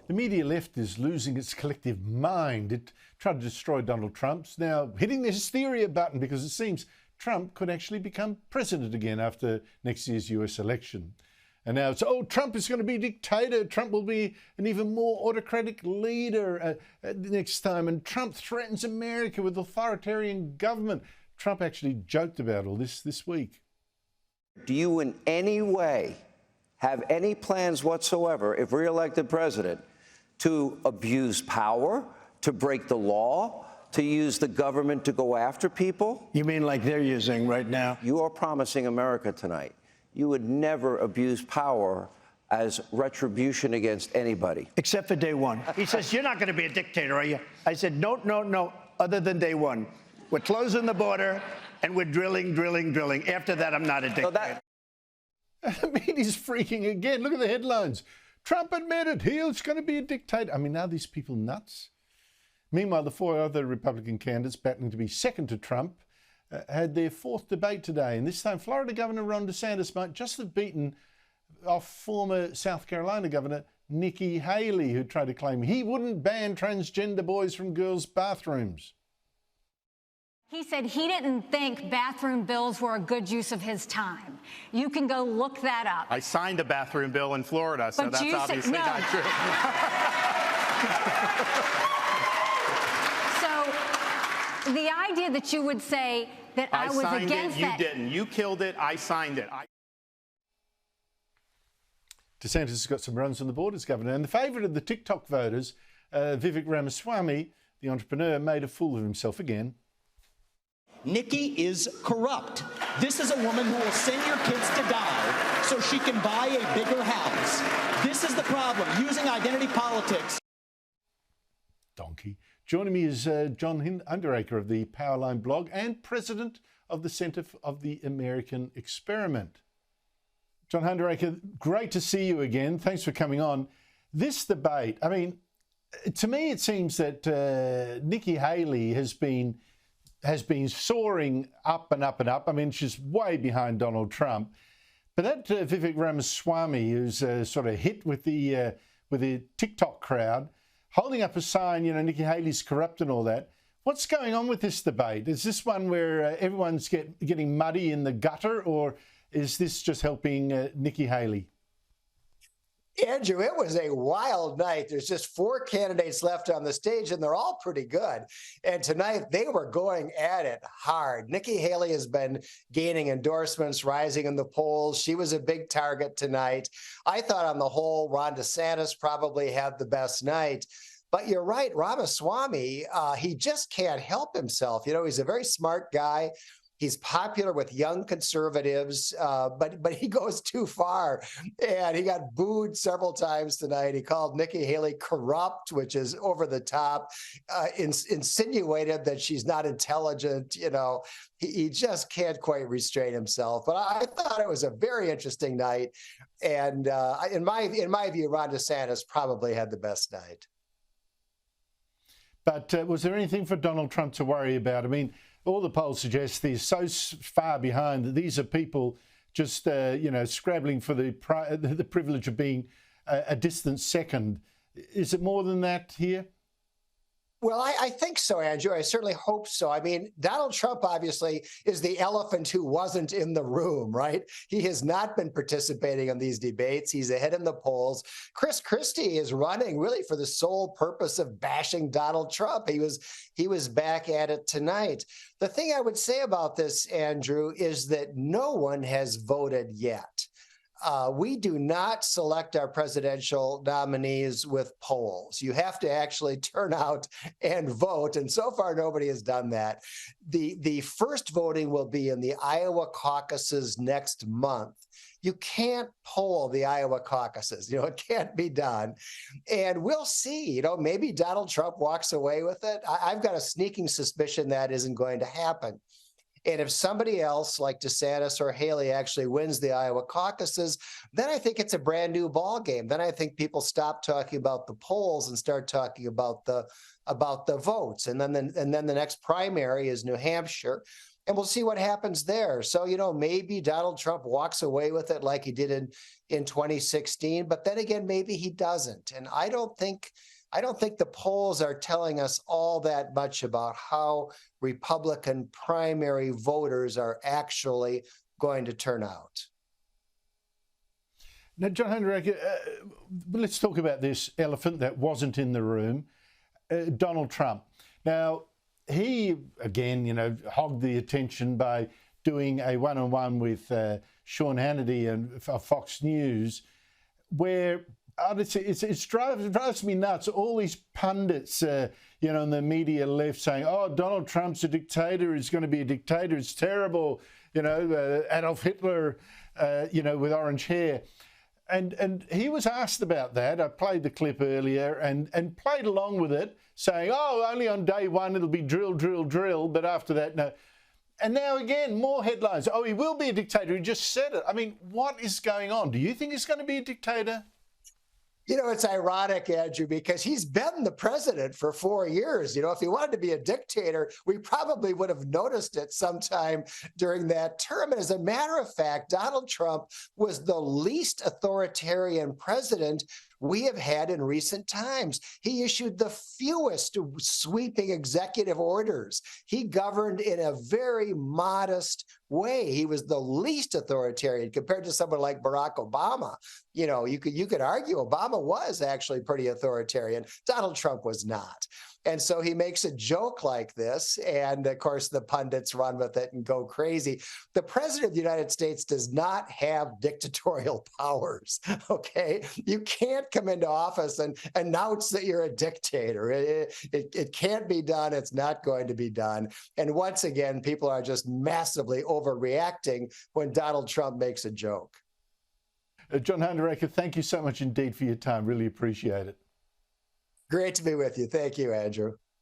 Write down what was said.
The media left is losing its collective mind. It tried to destroy Donald Trump's now hitting the hysteria button because it seems Trump could actually become president again after next year's US election. And now it's, oh, Trump is going to be a dictator. Trump will be an even more autocratic leader next time. And Trump threatens America with authoritarian government. Trump actually joked about all this week. Do you in any way have any plans whatsoever, if re-elected president, to abuse power, to break the law, to use the government to go after people? You mean like they're using right now? You are promising America tonight you would never abuse power as retribution against anybody. Except for day one. He says, you're not going to be a dictator, are you? I said, no, no, no, other than day one. We're closing the border and we're drilling. After that, I'm not a dictator. I mean, he's freaking again. Look at the headlines. Trump admitted he's going to be a dictator. I mean, are these people nuts? Meanwhile, the four other Republican candidates battling to be second to Trump had their fourth debate today. And this time, Florida Governor Ron DeSantis might just have beaten off former South Carolina Governor Nikki Haley, who tried to claim he wouldn't ban transgender boys from girls' bathrooms. He said he didn't think bathroom bills were a good use of his time. You can go look that up. I signed a bathroom bill in Florida, so that's obviously not true. So the idea that you would say that I was against that. You didn't. You killed it. I signed it. DeSantis has got some runs on the board as governor. And the favourite of the TikTok voters, Vivek Ramaswamy, the entrepreneur, made a fool of himself again. Nikki is corrupt. This is a woman who will send your kids to die so she can buy a bigger house. This is the problem, using identity politics. Donkey. Joining me is John Hinderaker of the Powerline blog and president of the Centre of the American Experiment. John Hinderaker, great to see you again. Thanks for coming on. This debate, I mean, to me it seems that Nikki Haley has been soaring up and up and up. I mean, she's way behind Donald Trump. But that Vivek Ramaswamy, who's sort of hit with the TikTok crowd, holding up a sign, you know, Nikki Haley's corrupt and all that. What's going on with this debate? Is this one where everyone's getting muddy in the gutter, or is this just helping Nikki Haley? Andrew, it was a wild night. There's just four candidates left on the stage, and they're all pretty good. And tonight, they were going at it hard. Nikki Haley has been gaining endorsements, rising in the polls. She was a big target tonight. I thought on the whole, Ron DeSantis probably had the best night. But you're right, Ramaswamy, he just can't help himself. You know, he's a very smart guy. He's popular with young conservatives, but he goes too far. And he got booed several times tonight. He called Nikki Haley corrupt, which is over the top, insinuated that she's not intelligent. You know, he just can't quite restrain himself. But I thought it was a very interesting night. And in my view, Ron DeSantis probably had the best night. But was there anything for Donald Trump to worry about? I mean, all the polls suggest he's so far behind that these are people just, you know, scrabbling for the privilege of being a distant second. Is it more than that here? Well, I think so, Andrew. I certainly hope so. I mean, Donald Trump obviously is the elephant who wasn't in the room, right? He has not been participating in these debates. He's ahead in the polls. Chris Christie is running really for the sole purpose of bashing Donald Trump. He was back at it tonight. The thing I would say about this, Andrew, is that no one has voted yet. We do not select our presidential nominees with polls. You have to actually turn out and vote, and so far nobody has done that. The first voting will be in the Iowa caucuses next month. You can't poll the Iowa caucuses. You know, it can't be done. And we'll see. You know, maybe Donald Trump walks away with it. I've got a sneaking suspicion that isn't going to happen. And if somebody else like DeSantis or Haley actually wins the Iowa caucuses, then I think it's a brand new ball game. Then I think people stop talking about the polls and start talking about the votes. And then the next primary is New Hampshire. and we'll see what happens there. So, you know, maybe Donald Trump walks away with it like he did in 2016, but then again, maybe he doesn't. And I don't think the polls are telling us all that much about how Republican primary voters are actually going to turn out. Now, John Hinderaker, let's talk about this elephant that wasn't in the room, Donald Trump. Now, he, again, you know, hogged the attention by doing a one-on-one with Sean Hannity and Fox News, where it drives me nuts. All these pundits, you know, in the media left saying, oh, Donald Trump's a dictator. He's going to be a dictator. It's terrible. You know, Adolf Hitler, you know, with orange hair. And he was asked about that. I played the clip earlier and played along with it, saying, oh, only on day one it'll be drill, drill, drill, but after that, no. And now again, more headlines. Oh, he will be a dictator. He just said it. I mean, what is going on? Do you think he's going to be a dictator? You know, it's ironic, Andrew, because he's been the president for 4 years. You know, if he wanted to be a dictator, we probably would have noticed it sometime during that term. And as a matter of fact, Donald Trump was the least authoritarian president we have had in recent times. He issued the fewest sweeping executive orders. He governed in a very modest way. He was the least authoritarian compared to someone like Barack Obama. You know, you could argue Obama was actually pretty authoritarian. Donald Trump was not. And so he makes a joke like this, and of course the pundits run with it and go crazy. The president of the United States does not have dictatorial powers, okay? You can't come into office and announce that you're a dictator. It can't be done. It's not going to be done. And once again, people are just massively overreacting when Donald Trump makes a joke. John Hinderaker, thank you so much indeed for your time. Really appreciate it. Great to be with you. Thank you, Andrew.